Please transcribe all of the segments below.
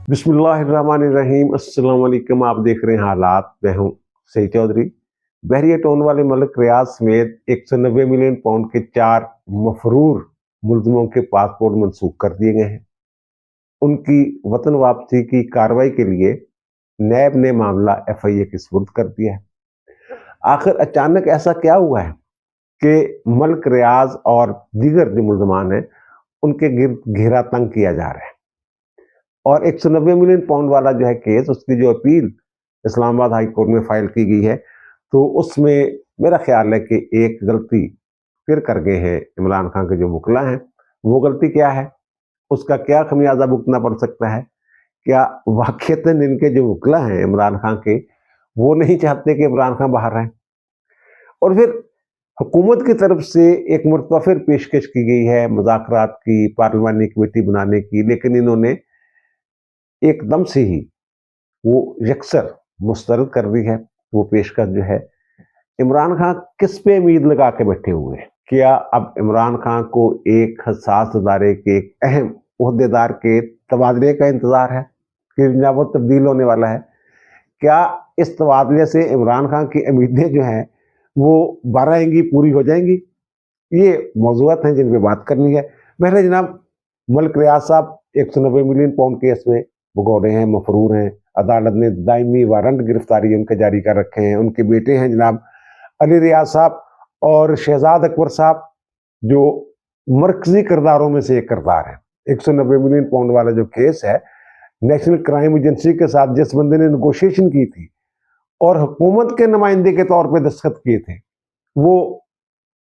बिस्मिल्लाहिर्रहमानिर्रहीम। अस्सलाम वालेकुम। आप देख रहे हैं हालात। मैं हूं सईद चौधरी। बहरिया टोन वाले मलिक रियाज समेत 190 मिलियन पाउंड के 4 मफरूर मुल्जिमों के पासपोर्ट मनसूख कर दिए गए हैं। उनकी वतन वापसी की कार्रवाई के लिए नैब ने मामला FIA के सुपुर्द कर दिया है। आखिर अचानक ऐसा क्या हुआ है कि मलिक रियाज और दीगर जो मुल्जमान हैं उनके गिर्द घेरा तंग किया जा रहा है और 190 मिलियन पाउंड वाला जो है केस, उसकी जो अपील इस्लामाबाद हाई कोर्ट में फाइल की गई है, तो उसमें मेरा ख्याल है कि एक गलती फिर कर गए हैं इमरान खान के जो वकला हैं। वो गलती क्या है, उसका क्या खमियाजा भुगतना पड़ सकता है? क्या वाकईतन इनके जो वकला हैं इमरान खान के, वो नहीं चाहते कि इमरान खान बाहर रहें? और फिर हुकूमत की तरफ से एक मरतबा फिर पेशकश की गई है मुज़ाकरात की, पार्लिमानी कमेटी बनाने की, लेकिन इन्होंने एकदम से ही वो यकसर मुस्तरद कर दी है। वो पेशकश जो है, इमरान खान किस पे उम्मीद लगा के बैठे हुए हैं? क्या अब इमरान खान को एक हसास अदारे के एक अहम ओहदेदार के तबादले का इंतजार है कि जनाब वो तब्दील होने वाला है? क्या इस तबादले से इमरान खान की उम्मीदें जो हैं वो 12 पूरी हो जाएंगी? ये मौजूआत हैं जिन पे बात करनी है। पहले जनाब मलिक रियाज साहब 190 मिलियन पाउंड केस में भगौड़े हैं, मफरूर हैं। अदालत ने दायमी वारंट गिरफ्तारी उनके जारी कर रखे हैं। उनके बेटे हैं जनाब अली रियाज साहब और शहजाद अकबर साहब, जो मरकजी किरदारों में से एक किरदार है। 190 मिलियन पाउंड वाला जो केस है, नेशनल क्राइम एजेंसी के साथ जिस बंदे ने नेगोशिएशन की थी और हुकूमत के नुमाइंदे के तौर पर दस्तखत किए थे, वो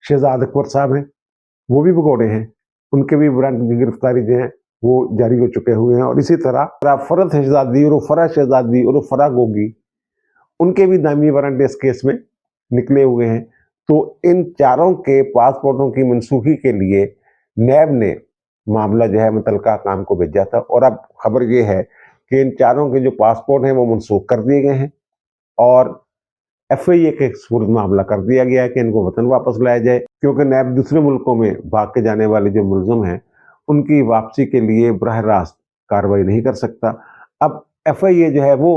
शहजाद अकबर साहब हैं। वो भी भगौड़े हैं। उनके भी वारंट की गिरफ्तारी जो है वो जारी हो चुके हुए हैं। और इसी तरह फरहत शहजादी और फरा शहजादी और फरा गोगी, उनके भी दामी वारंट इस केस में निकले हुए हैं। तो इन चारों के पासपोर्टों की मनसूखी के लिए नैब ने मामला जो है मुतलका काम को भेजा था और अब खबर ये है कि इन चारों के जो पासपोर्ट हैं वो मनसूख कर दिए गए हैं और FIA के सुपुर्द मामला कर दिया गया है कि इनको वतन वापस लाया जाए, क्योंकि नैब दूसरे मुल्कों में भाग के जाने वाले जो मुलजम हैं उनकी वापसी के लिए बराह रास्त कार्रवाई नहीं कर सकता। अब FIA जो है वो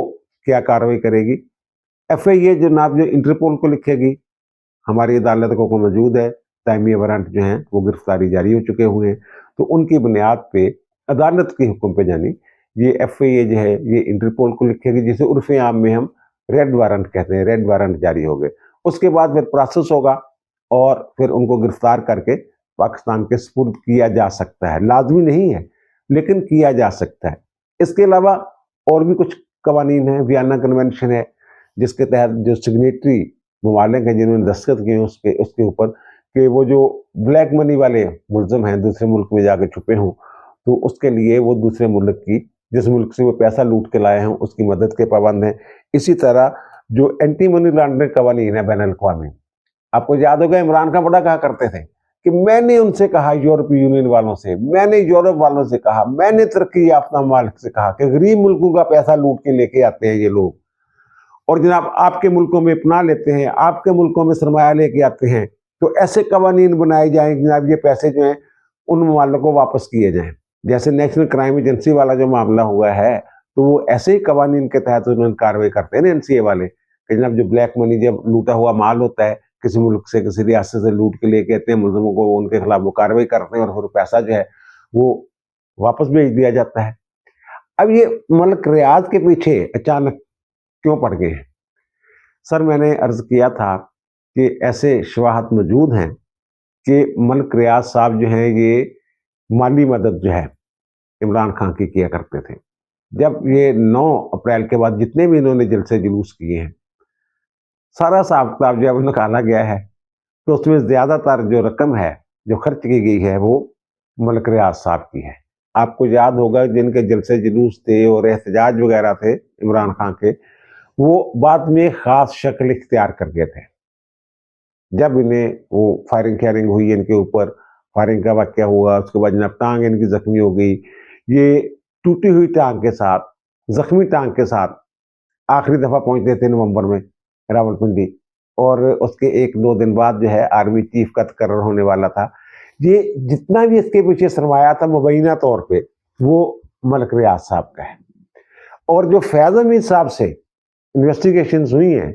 क्या कार्रवाई करेगी? FIA जनाब जो इंटरपोल को लिखेगी, हमारी अदालत को मौजूद है, दायमी वारंट जो हैं वो गिरफ्तारी जारी हो चुके हुए हैं, तो उनकी बुनियाद पे अदालत के हुक्म पे जानी ये FIA जो है ये इंटरपोल को लिखेगी, जिसे उर्फ आम में हम रेड वारंट कहते हैं। रेड वारंट जारी हो गए, उसके बाद फिर प्रोसेस होगा और फिर उनको गिरफ्तार करके पाकिस्तान के सुपुर्द किया जा सकता है। लाजमी नहीं है, लेकिन किया जा सकता है। इसके अलावा और भी कुछ कवानीन है। वियना कन्वेंशन है, जिसके तहत जो सिग्नेटरी ममालिक हैं जिन्होंने दस्तखत किए हैं उसके ऊपर कि वो जो ब्लैक मनी वाले मुलजम हैं दूसरे मुल्क में जाके छुपे हों, तो उसके लिए वो दूसरे मुल्क की, जिस मुल्क से वो पैसा लूट के लाए हैं, उसकी मदद के पाबंद हैं। इसी तरह जो एंटी मनी लॉन्ड्रिंग कवानीन है बैन अल-अक़वामी, आपको याद होगा इमरान खान बड़ा कहा करते थे कि मैंने उनसे कहा, यूरोपीय यूनियन वालों से, मैंने यूरोप वालों से कहा, मैंने तरक्की याफ्ता ममालिक से कहा कि गरीब मुल्कों का पैसा लूट के लेके आते हैं ये लोग और जनाब आपके मुल्कों में अपना लेते हैं, आपके मुल्कों में सरमाया लेके आते हैं। तो ऐसे कवानीन बनाए जाएं जनाब ये पैसे जो हैं उन ममालिक को वापस किए जाएं। जैसे नेशनल क्राइम एजेंसी वाला जो मामला हुआ है, तो वो ऐसे ही कवानीन के तहत उन्होंने कार्रवाई करते हैं ना NCA वाले कि जनाब जो ब्लैक मनी, जब लूटा हुआ माल होता है किसी मुल्क से, किसी रियासत से लूट के लेके आते हैं मुल्जिमों को, उनके खिलाफ वो कार्रवाई करते हैं और फिर पैसा जो है वो वापस भेज दिया जाता है। अब ये मलिक रियाज के पीछे अचानक क्यों पड़ गए हैं? सर, मैंने अर्ज किया था कि ऐसे शवाहत मौजूद हैं कि मलिक रियाज साहब जो हैं ये माली मदद जो है इमरान खान की किया करते थे। जब ये 9 अप्रैल के बाद जितने भी इन्होंने जलसे जुलूस किए हैं, सारा हिसाब किताब जब निकाला गया है, तो उसमें ज़्यादातर जो रकम है जो खर्च की गई है वो मलिक रियाज साहब की है। आपको याद होगा जिनके जलसे जुलूस थे और एहतजाज वगैरह थे इमरान खान के, वो बाद में ख़ास शक्ल इख्तियार कर गए थे। जब इन्हें वो फायरिंग हुई इनके ऊपर, फायरिंग का वाक़या हुआ, उसके बाद जनाब टाँग इनकी ज़ख्मी हो गई। ये टूटी हुई टाँग के साथ, ज़ख्मी टाँग के साथ आखिरी दफ़ा पहुँचे थे नवंबर में रावलपिंडी और उसके 1-2 दिन बाद जो है आर्मी चीफ का तकर्रुर होने वाला था। ये जितना भी इसके पीछे सरमाया था मुबैना तौर पे, वो मलिक रियाज साहब का है। और जो फैज हमीद साहब से इन्वेस्टिगेशंस हुई हैं,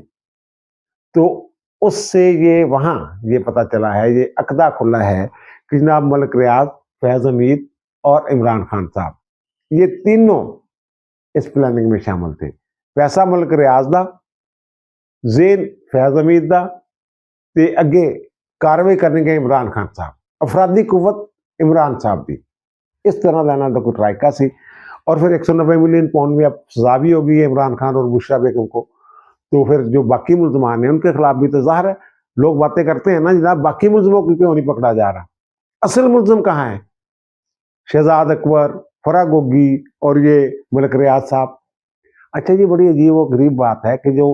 तो उससे ये वहां ये पता चला है, ये अकदा खुला है कि जनाब मलिक रियाज, फैज हमीद और इमरान खान साहब, ये तीनों इस प्लानिंग में शामिल थे। पैसा मलिक रियाज दा, जेन फैज हमीद दा, ते अगे कार्रवाई करने गए इमरान खान साहब, अफराधी कुव्वत इमरान साहब दी। इस तरह लेना तो कुछ ट्राइका सी। और फिर 190 मिलियन पाउंड में अब सजा भी होगी इमरान खान और बुशरा बेगम को। तो फिर जो बाकी मुलजमान हैं उनके खिलाफ भी तो ज़ाहिर है, लोग बातें करते हैं ना जनाब, बाकी मुलजमों को क्यों नहीं पकड़ा जा रहा? असल मुलजम कहाँ है? शहजाद अकबर, फराह गोगी और ये मलिक रियाज साहब। अच्छा, ये बड़ी अजीब व गरीब बात है कि जो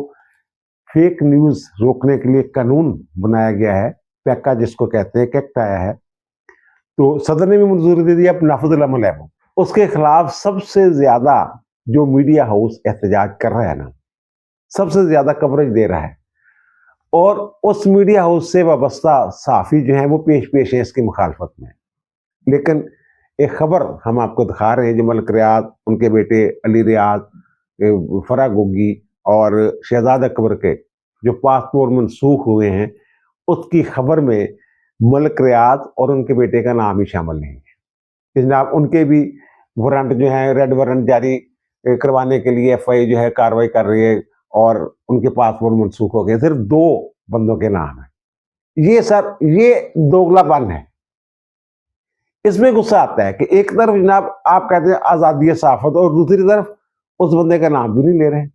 फेक न्यूज़ रोकने के लिए कानून बनाया गया है, पैका जिसको कहते हैं, एक्ट आया है, तो सदर ने भी मंजूरी दे दी, अब नाफिजुल अमल है वो। उसके खिलाफ सबसे ज्यादा जो मीडिया हाउस एहतजाज कर रहा है ना, सबसे ज्यादा कवरेज दे रहा है, और उस मीडिया हाउस से वाबस्ता साफी जो है वो पेश है इसकी मुखालफत में। लेकिन एक खबर हम आपको दिखा रहे हैं, जो मलिक रियाज, उनके बेटे अली रियाज, फराह गोगी और शहजाद अकबर के जो पासपोर्ट मनसूख हुए हैं, उसकी खबर में मलिक रियाज और उनके बेटे का नाम ही शामिल नहीं है। जनाब उनके भी वारंट जो है, रेड वारंट जारी करवाने के लिए एफआई जो है कार्रवाई कर रही है, और उनके पासपोर्ट मनसूख हो गए। सिर्फ 2 बंदों के नाम है। ये सर, ये दोगलापन है। इसमें गुस्सा आता है कि एक तरफ जनाब आप कहते हैं आज़ादी सहाफत, और दूसरी तरफ उस बंदे का नाम भी नहीं ले रहे।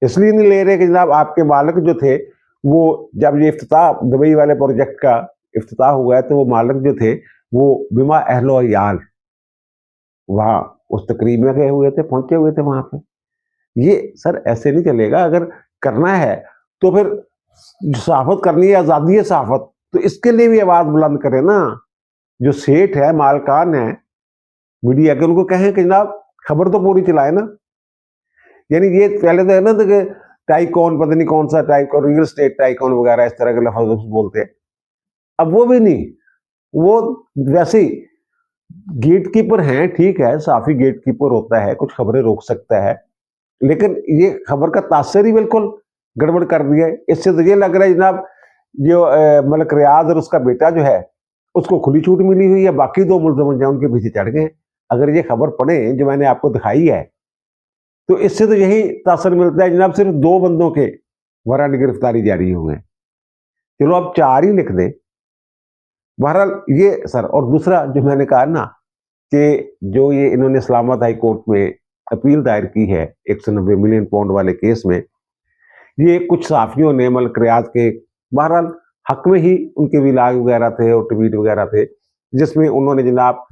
इसलिए नहीं ले रहे कि जनाब आपके मालिक जो थे, वो जब ये इफ्तिताह दुबई वाले प्रोजेक्ट का इफ्तिताह हुआ है, तो वो मालिक जो थे वो बिमा अहलो याल वहाँ उस तकरीब में गए हुए थे, पहुंचे हुए थे वहां पे। ये सर ऐसे नहीं चलेगा। अगर करना है तो फिर सहाफत करनी है, आज़ादी है सहाफत, तो इसके लिए भी आवाज बुलंद करे ना। जो सेठ है, मालकान है मीडिया के, उनको कहें कि जनाब खबर तो पूरी चलाए ना। यानी ये पहले तो है ना, तो टाइकॉन, पता नहीं कौन सा टाइकॉन, रियल स्टेट टाइकॉन वगैरह इस तरह के लफ्ज बोलते हैं। अब वो भी नहीं, वो वैसे ही गेट कीपर हैं, ठीक है, साफी गेट कीपर होता है, कुछ खबरें रोक सकता है, लेकिन ये खबर का तासर ही बिल्कुल गड़बड़ कर दिया है। इससे तो ये लग रहा है जनाब, जो मलिक रियाज और उसका बेटा जो है उसको खुली छूट मिली हुई है, बाकी 2 मुल्ज़िम जो उनके पीछे चढ़ गए। अगर ये खबर पढ़े जो मैंने आपको दिखाई है, तो इससे तो यही तासर मिलता है जनाब, सिर्फ 2 बंदों के वारंट गिरफ्तारी जारी हुए हैं। चलो अब 4 ही लिख दे। बहरहाल ये सर, और दूसरा जो मैंने कहा ना कि जो ये इन्होंने इस्लामाबाद हाई कोर्ट में अपील दायर की है 190 मिलियन पाउंड वाले केस में, ये कुछ सहाफियों ने मलिक रियाज के बहरहाल हक में ही उनके विलाग वगैरह थे और ट्वीट वगैरह थे, जिसमें उन्होंने जनाब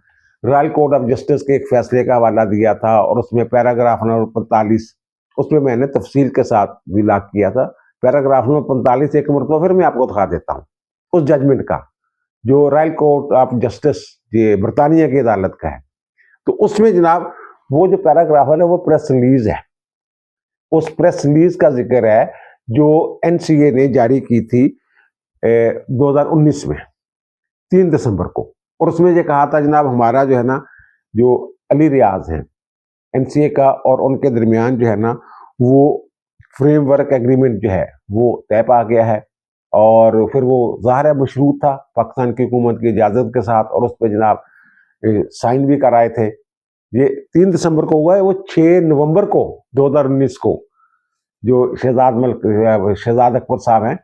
रॉयल कोर्ट ऑफ जस्टिस के एक फैसले का हवाला दिया था, और उसमें पैराग्राफ नंबर 45, उसमें मैंने तफसील के साथ विलाग किया था। पैराग्राफ नंबर 45 एक मरतबा फिर मैं आपको दिखा देता हूँ उस जजमेंट का, जो रॉयल कोर्ट ऑफ जस्टिस ये बरतानिया की अदालत का है। तो उसमें जनाब वो जो पैराग्राफ है ना, वो प्रेस रिलीज है। उस प्रेस रिलीज का जिक्र है जो एनसीए ने जारी की थी 2019 में 3 दिसंबर को, और उसमें ये कहा था जनाब, हमारा जो है ना, जो अली रियाज हैं एनसीए का और उनके दरमियान जो है ना, वो फ्रेमवर्क एग्रीमेंट जो है वो तय पा गया है, और फिर वो ज़ाहिर है मशरूत था पाकिस्तान की हुकूमत की इजाज़त के साथ, और उस पर जनाब साइन भी कराए थे। ये 3 दिसंबर को हुआ है। वो 6 नवंबर को 2019 को जो शहजाद अकबर साहब हैं,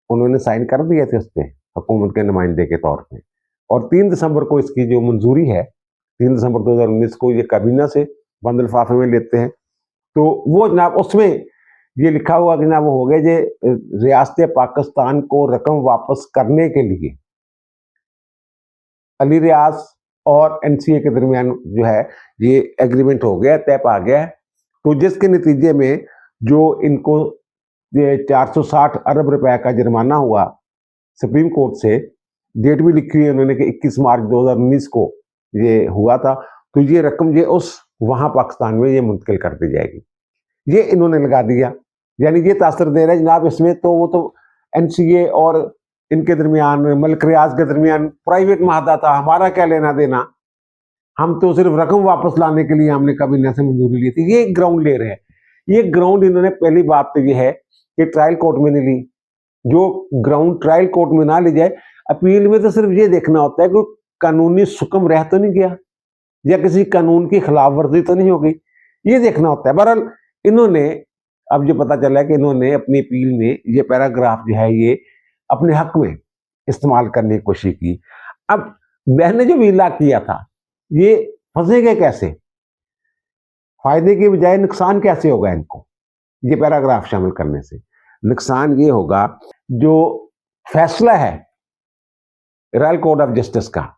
उन्होंने साइन कर दिए थे उस पर हुकूमत के नुमाइंदे के तौर पे, और 3 दिसंबर को इसकी जो मंजूरी है, 3 दिसंबर 2019 को ये काबीना से बंद लिफाफे में लेते हैं। तो वो जनाब उसमें ये लिखा हुआ कि जनाब वो हो गए जे रियासत पाकिस्तान को रकम वापस करने के लिए अली रियाज और एनसीए के दरमियान जो है ये एग्रीमेंट हो गया, तय पा गया है। तो जिसके नतीजे में जो इनको ये 460 अरब रुपए का जुर्माना हुआ सुप्रीम कोर्ट से, डेट भी लिखी हुई है उन्होंने कि 21 मार्च 2019 को ये हुआ था। तो ये रकम ये उस वहां पाकिस्तान में ये मुंतकिल कर दी जाएगी, ये इन्होंने लगा दिया। यानी ये तासर दे रहा है जनाब इसमें, तो वो तो एनसीए और इनके दरमियान, मलिक रियाज के दरमियान प्राइवेट माहदा था, हमारा क्या लेना देना। हम तो सिर्फ रकम वापस लाने के लिए हमने कबीना से मंजूरी ली थी। ये ग्राउंड ले रहे हैं। ये ग्राउंड इन्होंने, पहली बात तो ये है कि ट्रायल कोर्ट में नहीं ली। जो ग्राउंड ट्रायल कोर्ट में ना ले जाए, अपील में तो सिर्फ ये देखना होता है कि कानूनी सुकम रह तो नहीं गया या किसी कानून की खिलाफ वर्जी तो नहीं हो गई, ये देखना होता है। बहरहाल इन्होंने, अब जो पता चला है कि इन्होंने अपनी अपील में ये पैराग्राफ जो है ये अपने हक में इस्तेमाल करने की कोशिश की। अब मैंने जो विला किया था ये फंसेंगे कैसे, फायदे के बजाय नुकसान कैसे होगा इनको ये पैराग्राफ शामिल करने से? नुकसान ये होगा, जो फैसला है रॉयल कोर्ट ऑफ जस्टिस का,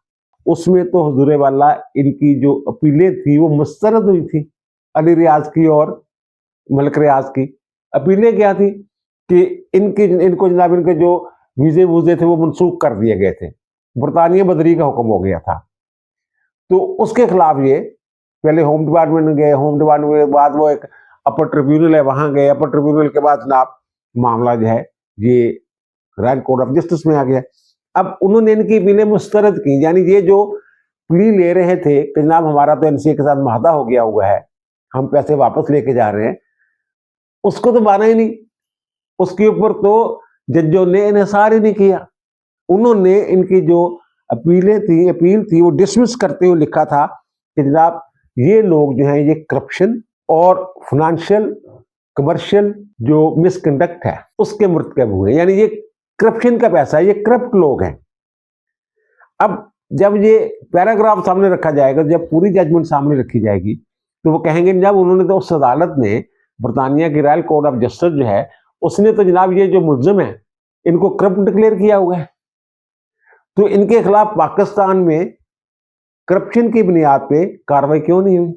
उसमें तो हुजूर वाला इनकी जो अपीलें थी वो मुस्तरद हुई थी, अली रियाज की और मलिक रियाज की। अपीलें क्या थी कि इनको जनाब इनके जो वीजे वूजे थे वो मनसूख कर दिए गए थे, बरतानिया बदरी का हुक्म हो गया था। तो उसके खिलाफ ये पहले होम डिपार्टमेंट गए, होम डिपार्टमेंट के बाद वो एक अपर ट्रिब्यूनल है वहां गए, अपर ट्रिब्यूनल के बाद जनाब मामला जो है ये रॉयल कोर्ट ऑफ जस्टिस में आ गया। अब उन्होंने इनकी अपीलें मुस्तरद की, यानी ये जो प्ली ले रहे थे कि जनाब हमारा तो एनसीए के साथ माहदा हो गया हुआ है, हम पैसे वापस लेके जा रहे हैं, उसको तो माना ही नहीं। उसके ऊपर तो जजों ने इन्हिसार ही नहीं किया। उन्होंने इनकी जो अपील थी वो डिसमिस करते हुए लिखा था कि जनाब ये लोग जो हैं ये करप्शन और फाइनेंशियल कमर्शियल जो मिसकंडक्ट है उसके मुर्तकब हुए, यानी ये करप्शन का पैसा है, ये करप्ट लोग हैं। अब जब ये पैराग्राफ सामने रखा जाएगा, जब पूरी जजमेंट सामने रखी जाएगी, तो वो कहेंगे जनाब उन्होंने तो, उस अदालत ने, बरतानिया की रॉयल कोर्ट ऑफ जस्टिस जो है उसने तो जनाब ये जो मुल्जिम है इनको करप्ट डिक्लेयर किया हुआ है, तो इनके खिलाफ पाकिस्तान में करप्शन की बुनियाद पे कार्रवाई क्यों नहीं हुई?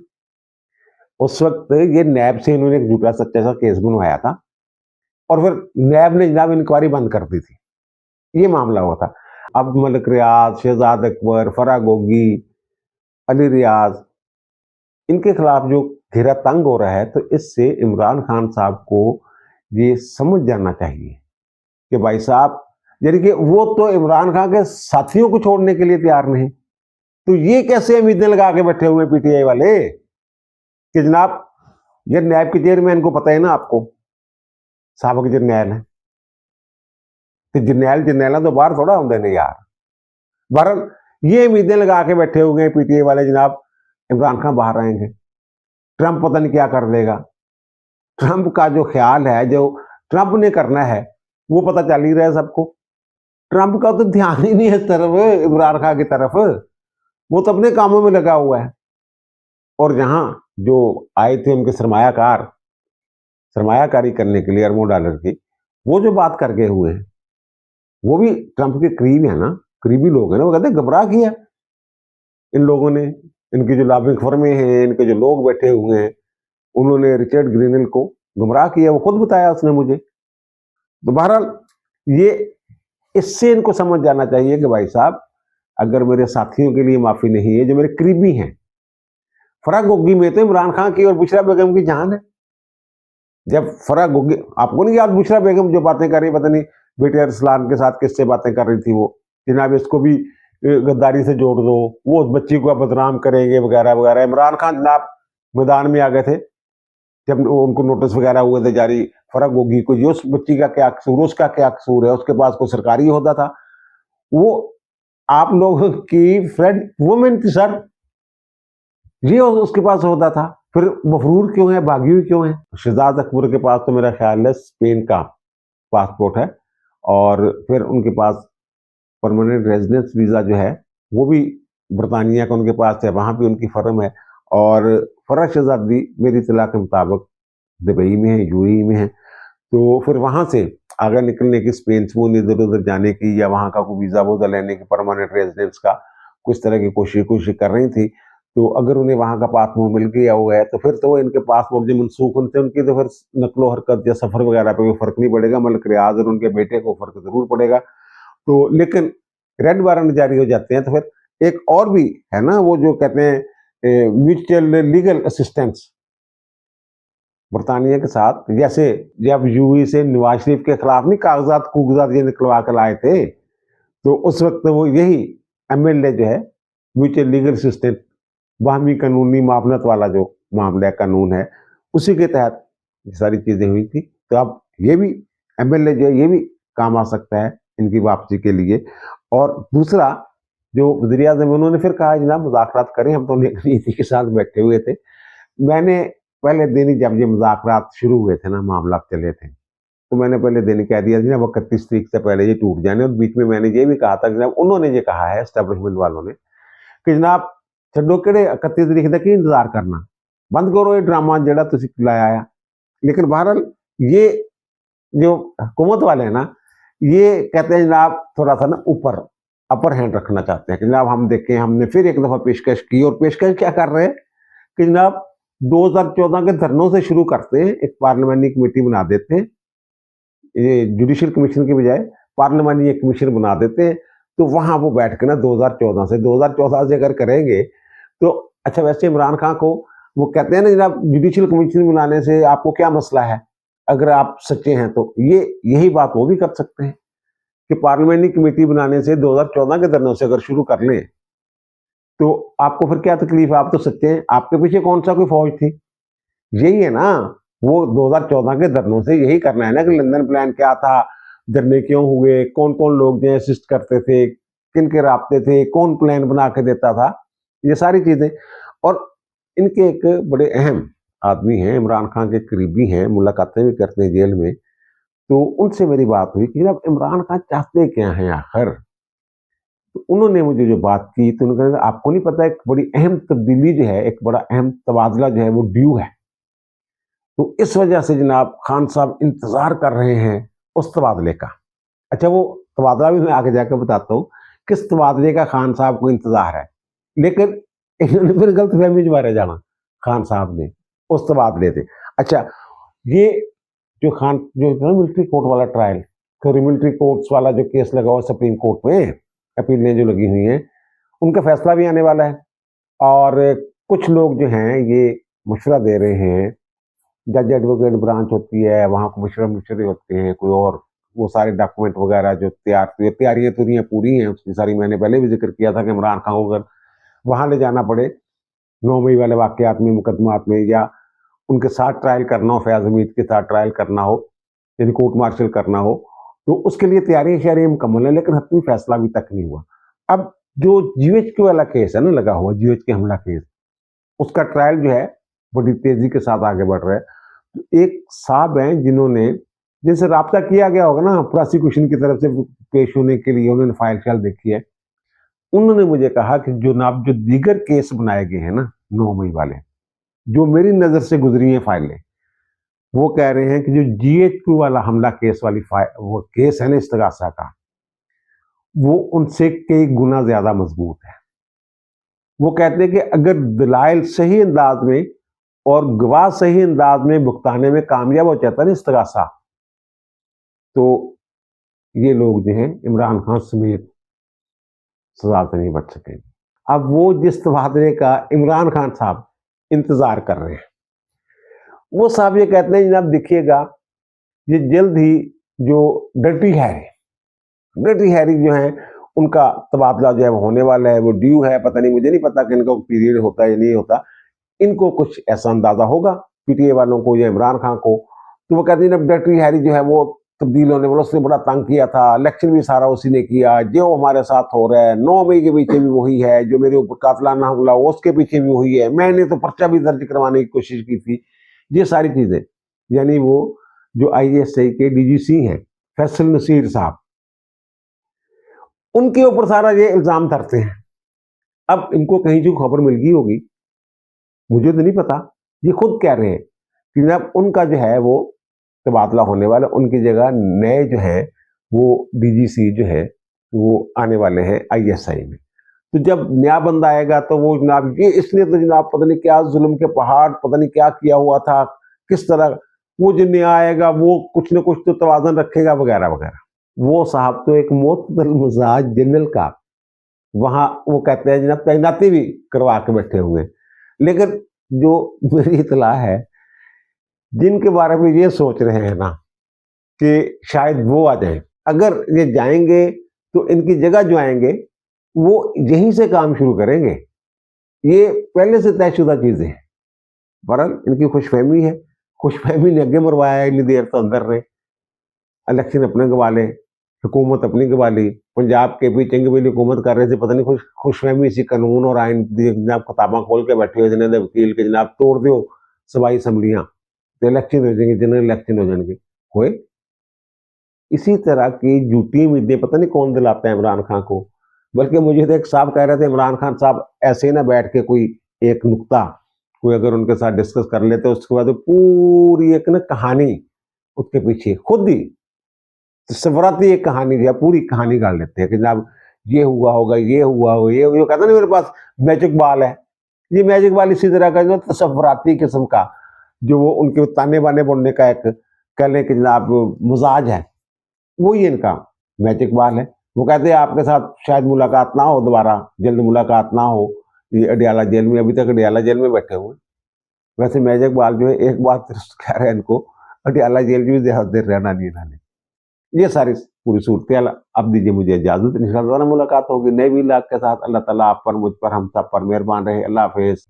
उस वक्त ये नैब से इन्होंने एक झूठा सच्चा सा केस बनवाया था और फिर नैब ने जनाब इंक्वायरी बंद कर दी थी, ये मामला हुआ था। अब मलिक रियाज, शहजाद अकबर, फराह गोगी, अली रियाज, इनके खिलाफ जो घेरा तंग हो रहा है, तो इससे इमरान खान साहब को ये समझ जाना चाहिए कि भाई साहब, यानी कि वो तो इमरान खान के साथियों को छोड़ने के लिए तैयार नहीं, तो ये कैसे उम्मीदें लगा के बैठे हुए पीटीआई वाले कि जनाब ये नैब के चेयरमैन को पता है ना, आपको साहब के जरनैल है, तो जरनैल तो बाहर थोड़ा होंगे नहीं यार। बहरहाल ये उम्मीदें लगा के बैठे हुए हैं पीटीआई वाले, जनाब इमरान खान बाहर आएंगे, ट्रंप पता नहीं क्या कर देगा। ट्रंप का जो ख्याल है, जो ट्रंप ने करना है, वो पता चल ही रहा है सबको। ट्रंप का तो ध्यान ही नहीं है इस तरफ, इमरान खान की तरफ, वो तो अपने कामों में लगा हुआ है। और जहां जो आए थे उनके सरमायाकारी करने के लिए अरबों डॉलर की, वो जो बात कर गए हुए हैं वो भी ट्रंप के करीब है ना, करीबी लोग हैं ना, वो कहते हैं गुमराह किया इन लोगों ने, इनकी जो लॉबिंग फर्में हैं, इनके जो लोग बैठे हुए हैं, उन्होंने रिचर्ड ग्रीनल को गुमराह किया, वो खुद बताया उसने मुझे। तो बहरहाल ये, इससे इनको समझ जाना चाहिए कि भाई साहब, अगर मेरे साथियों के लिए माफी नहीं है, जो मेरे करीबी हैं, फराह गोगी में तो इमरान खान की और बुशरा बेगम की जान है। जब फराह गोगी, आपको नहीं याद बुशरा बेगम जो बातें कर रही, पता नहीं बेटे अरसलान के साथ किससे बातें कर रही थी, वो जनाब इसको भी गद्दारी से जोड़ दो, वो उस बच्ची को बदनाम करेंगे वगैरह वगैरह। इमरान खान जनाब मैदान में आ गए थे जब उनको नोटिस वगैरह हुए थे जारी, फराह गोगी को, उस बच्ची का क्या कसूर, उसका क्या कसूर है, उसके पास कोई सरकारी होता था, वो आप लोगों की फ्रेंड वुमेन थी सर, ये उसके पास होता था। फिर मफरूर क्यों है, बागी हुई क्यों है? शहजाद अकबर के पास तो मेरा ख्याल है स्पेन का पासपोर्ट है, और फिर उनके पास परमानेंट रेजिडेंस वीज़ा जो है वो भी बरतानिया का उनके पास है, वहाँ भी उनकी फर्म है। और फराह शहजादी मेरी इत्तला के मुताबिक दुबई में है, यूएई में है, तो फिर वहाँ से आगे निकलने की, स्पेन से वो इधर उधर जाने की, या वहाँ का कोई वीज़ा वूज़ा लेने की, परमानेंट रेजिडेंस का कुछ तरह की कोशिश कर रही थी। तो अगर उन्हें वहाँ का पासपोर्ट मिल गया हुआ है, तो फिर तो इनके पासपोर्ट जो मनसूख होते हैं उनकी, तो फिर नकलो हरकत या सफ़र वगैरह पे कोई फ़र्क नहीं पड़ेगा, मलिक रियाज और उनके बेटे को फ़र्क ज़रूर पड़ेगा। तो लेकिन रेड वारंट जारी हो जाते हैं, तो फिर एक और भी है ना, वो जो कहते हैं म्यूचुअल लीगल असिस्टेंस बरतानिया के साथ, जैसे जब यूएई से नवाज शरीफ के खिलाफ नहीं कागजात ये निकलवा कर लाए थे, तो उस वक्त वो यही एमएलए जो है म्यूचुअल लीगल असिस्टेंट बाहमी कानूनी मामलत वाला जो मामला कानून है, उसी के तहत ये सारी चीज़ें हुई थी। तो अब ये भी एमएलए जो है ये भी काम आ सकता है इनकी वापसी के लिए। और दूसरा जो वज़ीर-ए-आज़म उन्होंने फिर कहा जनाब मुज़ाकरात करें, हम तो नीति के साथ बैठे हुए थे। मैंने पहले दिन ही जब ये मुज़ाकरात शुरू हुए थे ना, मामला चले थे, तो मैंने पहले दिन ही कह दिया जनाब 31 तारीख से पहले ये टूट जाने। और बीच में मैंने ये भी कहा था जनाब, उन्होंने ये कहा है एस्टेब्लिशमेंट वालों ने कि जनाब छड्डो किहड़े 31 तारीख तक ही इंतजार करना, बंद करो ये ड्रामा जिहड़ा तुसीं लाया आ। लेकिन बहरहाल ये जो हुकूमत वाले हैं ना, ये कहते हैं जनाब थोड़ा सा ना ऊपर अपर हैंड रखना चाहते हैं कि जनाब हम देखें, हमने फिर एक दफ़ा पेशकश की। और पेशकश क्या कर रहे हैं कि जनाब 2014 के धरनों से शुरू करते हैं, एक पार्लियामेंट्री कमेटी बना देते हैं, ये जुडिशियल कमीशन की बजाय पार्लियामेंट्री एक कमीशन बना देते हैं। तो वहाँ वो बैठ के ना 2014 से अगर करेंगे तो अच्छा। वैसे इमरान खान को वो कहते हैं ना जनाब जुडिशियल कमीशन बनाने से आपको क्या मसला है, अगर आप सच्चे हैं तो ये यही बात वो भी कर सकते हैं कि पार्लियामेंट्री कमेटी बनाने से 2014 के धरनों से अगर शुरू कर लें तो आपको फिर क्या तकलीफ है, आप तो सच्चे हैं। आपके पीछे कौन सा कोई फौज थी, यही है ना। वो 2014 के धरनों से यही करना है ना कि लंदन प्लान क्या था, धरने क्यों हुए, कौन कौन लोग जो असिस्ट करते थे, किन के राब्ते थे, कौन प्लान बना के देता था, ये सारी चीजें। और इनके एक बड़े अहम आदमी हैं, इमरान खान के करीबी हैं, मुलाकातें भी करते हैं जेल में। तो उनसे मेरी बात हुई कि जब इमरान खान चाहते क्या हैं आखिर, तो उन्होंने मुझे जो बात की तो उन्होंने कहा आपको नहीं पता एक बड़ी अहम तब्दीली जो है, एक बड़ा अहम तबादला जो है वो ड्यू है। तो इस वजह से जनाब खान साहब इंतजार कर रहे हैं उस तबादले का। अच्छा, वो तबादला भी मैं आगे जाकर बताता हूँ किस तबादले का खान साहब को इंतजार है। लेकिन इन्होंने फिर गलत फहमी मारे जाना खान साहब ने उस तबादले से। अच्छा, ये जो खान जो मिलिट्री कोर्ट वाला ट्रायल, मिलिट्री कोर्ट्स वाला जो केस लगा हुआ सुप्रीम कोर्ट में, अपीलें जो लगी हुई हैं, उनका फैसला भी आने वाला है। और कुछ लोग जो हैं ये मशवरा दे रहे हैं, जज एडवोकेट ब्रांच होती है, वहाँ मशवरे होते हैं, कोई और वो सारे डॉक्यूमेंट वगैरह जो तैयारियां पूरी हैं उसकी सारी। मैंने पहले भी जिक्र किया था कि इमरान खान को अगर वहाँ ले जाना पड़े 9 मई वाले वाकयात में, मुकदमात में, या उनके साथ ट्रायल करना हो, फैज़ हमीद के साथ ट्रायल करना हो, यदि कोर्ट मार्शल करना हो, तो उसके लिए तैयारियां मुकम्मल है, लेकिन हतमी फैसला अभी तक नहीं हुआ। अब जो जीएचक्यू वाला केस है ना लगा हुआ, जीएचक्यू हमला केस, उसका ट्रायल जो है बड़ी तेजी के साथ आगे बढ़ रहा है। तो एक साहब हैं जिन्होंने, जिनसे राब्ता किया गया होगा ना प्रोसिक्यूशन की तरफ से पेश होने के लिए, उन्होंने फाइल शाइल देखी है, उन्होंने मुझे कहा कि जनाब जो दीगर केस बनाए गए हैं ना 9 मई वाले, जो मेरी नजर से गुजरी हैं फाइलें, वो कह रहे हैं कि जो जीएचक्यू वाला हमला केस वाली वो केस है ना इस्तगासा का, वो उनसे कई गुना ज्यादा मजबूत है। वो कहते हैं कि अगर दलाइल सही अंदाज में और गवाह सही अंदाज में भुगताने में कामयाब हो जाता है ना इस्तगासा, तो ये लोग जो हैं इमरान खान समेत सजा से नहीं बच सकेंगे। अब वो जिस तबादले का इमरान खान साहब इंतजार कर रहे हैं, वो साहब ये कहते हैं जनाब देखिएगा ये जल्द ही जो डर्टी हैरी जो है उनका तबादला जो है वो होने वाला है, वो ड्यू है। पता नहीं, मुझे नहीं पता कि इनका पीरियड होता है या नहीं होता, इनको कुछ ऐसा अंदाजा होगा पीटीए वालों को या इमरान खान को। तो वो कहते हैं जब डर्टी हैरी जो है वो तब्दील होने वाला, उसने बड़ा तंग किया था, इलेक्शन भी सारा उसी ने किया, जो हमारे साथ हो रहा है 9 मई के पीछे भी वही है, जो मेरे ऊपर कातलाना हमला हुआ उसके पीछे भी वही है, मैंने तो पर्चा भी दर्ज करवाने की कोशिश की थी, ये सारी चीजें। यानी वो जो आईएसआई के डीजीसी हैं फैसल नसीर साहब, उनके ऊपर सारा ये इल्जाम धरते हैं। अब इनको कहीं जो खबर मिल गई होगी, मुझे तो नहीं पता, ये खुद कह रहे हैं कि जनाब उनका जो है वो तबादला होने वाला, उनकी जगह नए जो है वो डीजीसी जो है वो आने वाले हैं आईएसआई में। तो जब नया बंदा आएगा तो वो जनाब ये इसने तो जनाब पता नहीं क्या जुल्म के पहाड़ पता नहीं क्या किया हुआ था, किस तरह वो जो नया आएगा वो कुछ न कुछ तो तवाज़न रखेगा वगैरह वगैरह। वो साहब तो एक मोतदल मिजाज जनरल का वहां वो कहते हैं जनाब तैनाती भी करवा के बैठे हुए। लेकिन जो मेरी इतला है, जिनके बारे में ये सोच रहे हैं ना कि शायद वो आ जाए, अगर ये जाएंगे तो इनकी जगह जो आएंगे वो यहीं से काम शुरू करेंगे। ये पहले से तयशुदा चीजें हैं, वरन इनकी खुशफहमी है। खुशफहमी ने आगे मरवाया, इतनी देर तो अंदर रहे, इलेक्शन अपने गवा ले, हुकूमत अपनी गवा ली। पंजाब के भी चंगी बेली हुकूमत कर रहे थे, पता नहीं खुशफहमी इसी कानून और आइन जनाब किताबा खोल के बैठे हुए जनाब वकील के, जनाब तोड़ दो सबाई असम्बलियां तो इलेक्शन हो जाएंगे, जनरल इलेक्शन हो जाएंगे। हुए इसी तरह की झूठी उम्मीदें पता नहीं कौन दिलाता है इमरान खान को। बल्कि मुझे तो एक साहब कह रहे थे, इमरान खान साहब ऐसे ही ना बैठ के कोई एक नुक्ता कोई अगर उनके साथ डिस्कस कर लेते, उसके बाद पूरी एक ना कहानी उसके पीछे खुद ही सवराती एक कहानी जो है पूरी कहानी गाड़ लेते हैं कि जनाब ये हुआ होगा, ये हुआ हो, ये कहता नहीं मेरे पास मैजिक बॉल है। ये मैजिक बॉल इसी तरह का जो तसव्वुराती किस्म का जो वो उनके ताने बाने बोलने का एक कह लें कि जनाब मिजाज है, वही इनका मैजिक बॉल है। वो कहते हैं आपके साथ शायद मुलाकात ना हो, दोबारा जल्द मुलाकात ना हो। ये अडियाला जेल में, अभी तक अडियाला जेल में बैठे हुए। वैसे मैजिक बॉल जो है एक बात कह रहे हैं इनको, अडियाला जेल में भी ज्यादा देर रहना नहीं इन्होंने। ये सारी पूरी सूरत। अब दीजिए मुझे इजाजत, इंशाअल्लाह मुलाकात होगी नए भी लाख के साथ। अल्लाह ताला आप पर, मुझ पर, हम सब पर मेहरबान रहे। अल्लाह हाफिज।